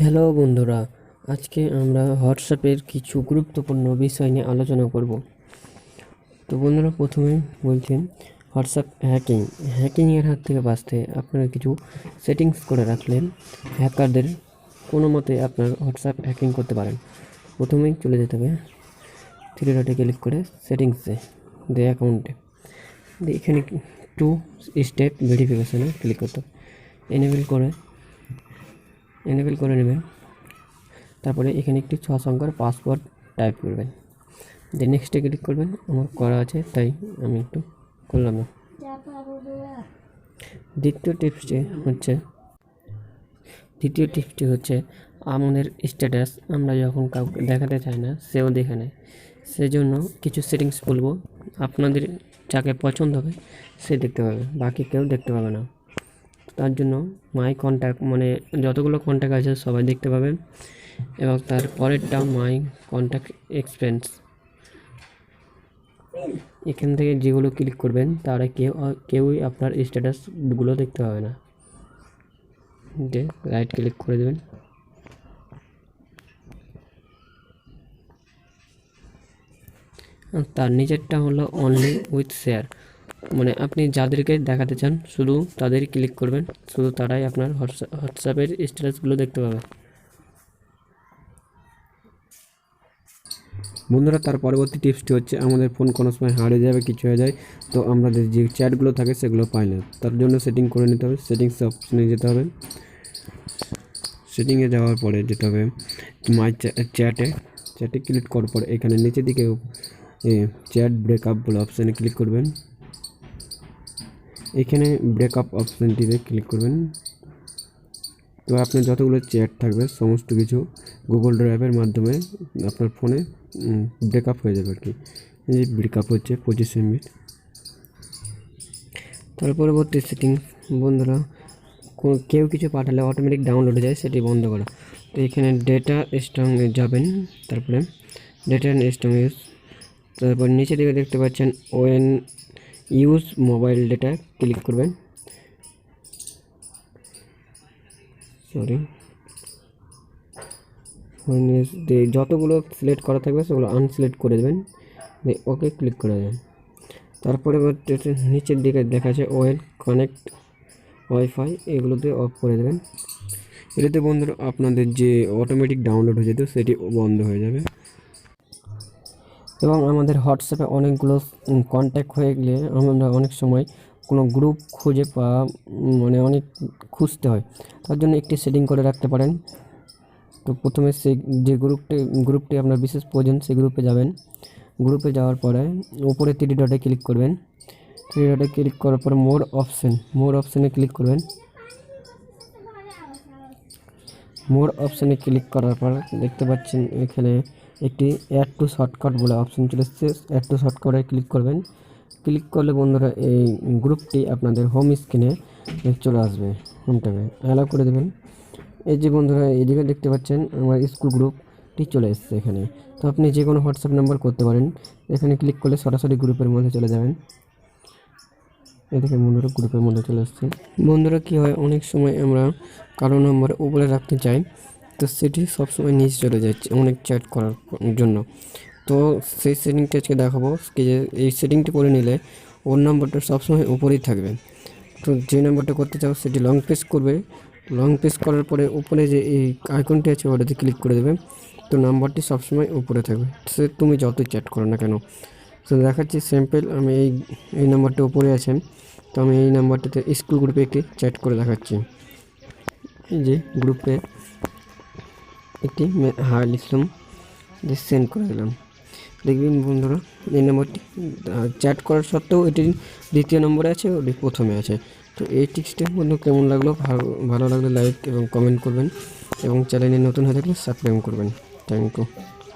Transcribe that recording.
Hello বন্ধুরা, আজকে আমরা হোয়াটসঅ্যাপের কিছু গুরুত্বপূর্ণ বিষয় নিয়ে আলোচনা করব। তো বন্ধুরা, প্রথমে বলছি হোয়াটসঅ্যাপ হ্যাকিংয়ের হাত থেকে বাঁচতে আপনারা কিছু সেটিংস করে রাখলেন হ্যাকারদের কোনো মতে আপনার হোয়াটসঅ্যাপ হ্যাকিং করতে পারেন। প্রথমেই চলে যেতে হবে থ্রি ডটে ক্লিক করে সেটিংসে দিয়ে অ্যাকাউন্টে দিয়ে এখানে 2 স্টেপ ভেরিফিকেশানে ক্লিক করতে হবে। এনেবেল করে নেবেন। তারপরে এখানে একটি 6 সংখ্যার পাসওয়ার্ড টাইপ করবেন, দিয়ে নেক্সটে ক্লিক করবেন। আমার করা আছে তাই আমি একটু করলাম না। দ্বিতীয় টিপসটি হচ্ছে আমাদের স্ট্যাটাস আমরা যখন কাউকে দেখাতে চাই না সেও দেখে নেয়। সেজন্য কিছু সেটিংস বলবো, আপনাদের যাকে পছন্দ হবে সে দেখতে পাবে, বাকি কেউ দেখতে পাবে না। তার জন্য মাই কন্ট্যাক্ট মানে যতগুলো কন্ট্যাক্ট আছে সবাই দেখতে পাবেন, এবং তার পরেরটা মাই কন্ট্যাক্ট এক্সপেন্স। এখান থেকে যেগুলো ক্লিক করবেন তারা কেউই আপনার স্ট্যাটাসগুলো দেখতে পাবে না। যে রাইট ক্লিক করে দেবেন। তার নিচেরটা হলো অনলি উইথ শেয়ার, মানে আপনি যাদেরকে দেখাতে চান শুধু তাদের ক্লিক করবেন, শুধু তারাই আপনার হোয়াটসঅ্যাপের স্ট্যাটাসগুলো দেখতে পাবে। বন্ধুরা, তার পরবর্তী টিপসটি হচ্ছে আমাদের ফোন কোনো সময় হারিয়ে যাবে, কিছু হয়ে যায়, তো আমাদের যে চ্যাটগুলো থাকে সেগুলো পাই না। তার জন্য সেটিং করে নিতে হবে। সেটিংস অপশনে যেতে হবে। সেটিংয়ে যাওয়ার পরে যেতে হবে মাই চ্যাটে ক্লিক করার পর এখানে নিচের দিকে চ্যাট ব্রেকআপ বলে অপশানে ক্লিক করবেন। এখানে ব্রেকআপ অপশানটিতে ক্লিক করবেন। তো আপনার যতগুলো চ্যাট থাকবে সমস্ত কিছু গুগল ড্রাইভের মাধ্যমে আপনার ফোনে ব্রেকআপ হয়ে যাবে আর কি। এই ব্রেকআপ হচ্ছে 25 MB। তার পরবর্তী সেটিংস বন্ধুরা, কেউ কিছু পাঠালে অটোমেটিক ডাউনলোড হয়ে যায়, সেটি বন্ধ করা। তো এখানে ডেটা স্ট্রং যাবেন, তারপরে ডেটা স্ট্রং ইউজ, তারপর নিচে দিকে দেখতে পাচ্ছেন when use mobile data click করবেন। যতগুলো সিলেক্ট করা থাকবে সেগুলো আনসিলেক্ট করে দেবেন, ওকে ক্লিক করে দেবেন। তারপরে নিচের দিকে দেখা যাচ্ছে ওয়েল কানেক্ট ওয়াইফাই, এগুলোতে অফ করে দেবেন। এটাতে বন্ধুরা আপনাদের যে অটোমেটিক ডাউনলোড হয়ে যেত সেটি বন্ধ হয়ে যাবে। এবং আমাদের হোয়াটসঅ্যাপে অনেকগুলো কন্ট্যাক্ট হয়ে গেলে আমরা অনেক সময় কোনো গ্রুপ খুঁজে পাওয়া মানে অনেক খুঁজতে হয়, তার জন্য একটি সেটিং করে রাখতে পারেন। তো প্রথমে সেই যে গ্রুপটি আপনার বিশেষ প্রয়োজন সেই গ্রুপে যাবেন। গ্রুপে যাওয়ার পরে উপরে 3 ডটে ক্লিক করবেন। 3 ডটে ক্লিক করার পর মোর অপশানে ক্লিক করবেন। মোর অপশানে ক্লিক করার পর দেখতে পাচ্ছেন এখানে একটি অ্যাড টু শর্টকাট বলে অপশান চলে এসেছে। অ্যাড টু শর্টকাটে ক্লিক করবেন। ক্লিক করলে বন্ধুরা এই গ্রুপটি আপনাদের হোম স্ক্রিনে চলে আসবে, হোম ট্যাবে অ্যালাউ করে দেবেন। এই যে বন্ধুরা এদিকে দেখতে পাচ্ছেন আমার স্কুল গ্রুপটি চলে এসেছে এখানে। তো আপনি যে কোনো হোয়াটসঅ্যাপ নাম্বার করতে পারেন, এখানে ক্লিক করলে সরাসরি গ্রুপের মধ্যে চলে যাবেন। এদিকে বন্ধুরা গ্রুপের মধ্যে চলে আসছে। বন্ধুরা কী হয়, অনেক সময় আমরা কারো নাম্বার উপরে রাখতে চাই, তো সেটি সবসময় নিচে চলে যাচ্ছে অনেক চ্যাট করার জন্য। তো সেই সেটিংটা আজকে দেখাবো কি, যে এই সেটিংটি করে নিলে ওর নাম্বারটা সবসময় উপরেই থাকবে। তো যে নাম্বারটা করতে চাও সেটি লং প্রেস করবে। লং প্রেস করার পরে উপরে যে এই আইকনটি আছে ওটাতে ক্লিক করে দেবে, তো নাম্বারটি সবসময় উপরে থাকবে, সে তুমি যতই চ্যাট করো না কেন। তো দেখাচ্ছি স্যাম্পল, আমি এই নাম্বারটা উপরে আছে, তো আমি এই নাম্বারটাতে স্কুল গ্রুপে একটি চ্যাট করে দেখাচ্ছি। এই যে গ্রুপে একটি হাই লিখলাম, দিয়ে সেন্ড করে দিলাম। দেখবেন বন্ধুরা এই নাম্বারটি চ্যাট করার সত্ত্বেও এটি দ্বিতীয় নম্বরে আছে, ওটি প্রথমে আছে। তো এই টিপসটি বন্ধু কেমন লাগলো, ভালো লাগলে লাইক এবং কমেন্ট করবেন, এবং চ্যানেলে নতুন হয়ে থাকলে সাবস্ক্রাইব করবেন। Thank you.